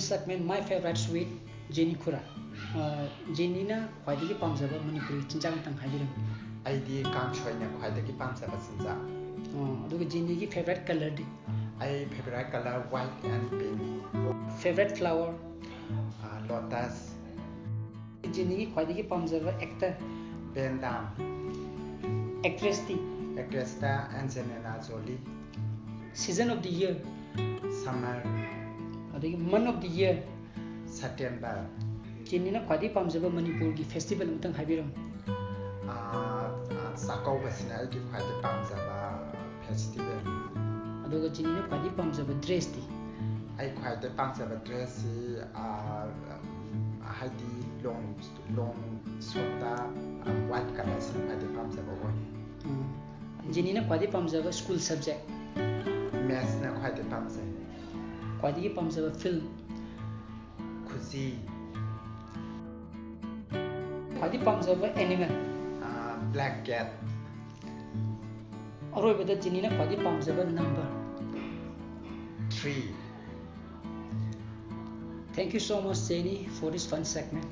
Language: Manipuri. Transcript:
segment, my favorite sweet, Jenny Khurai. Jenny na khwaidagi pamjaba Manipuri chinchang tang haibiram. Aidi kamchoi na khwaidagi pamjaba chinchang. Aduga Jenny gi favorite color di? I favorite color white and pink. Favorite flower? Lotus. Jenny gi khwaidagi pamjaba actor? Ben Dam. Actress di? Actress ta Angelina Jolie. Season of the year? Summer. Adagi month of the year? September. Jenny na khwaidagi pamjaba Manipur gi festival amtang haibiram. Sakau basina gi khwaidagi pamjaba festival. Aduga Jenny na khwaidagi pamjaba dress di? I khwaidagi pamjaba dress haidi long sota white color sin khwaidagi pamjaba oi. Jenny na khwaidagi pamjaba school subject? Maths na khwaidagi pamjaba. Khwaidagi pamjaba film? Kuzi. Khwaidagi pamjaba animal? Black cat. Aroibada Jenny na khwaidagi pamjaba number? 3. Thank you so much, Jenny, for this fun segment.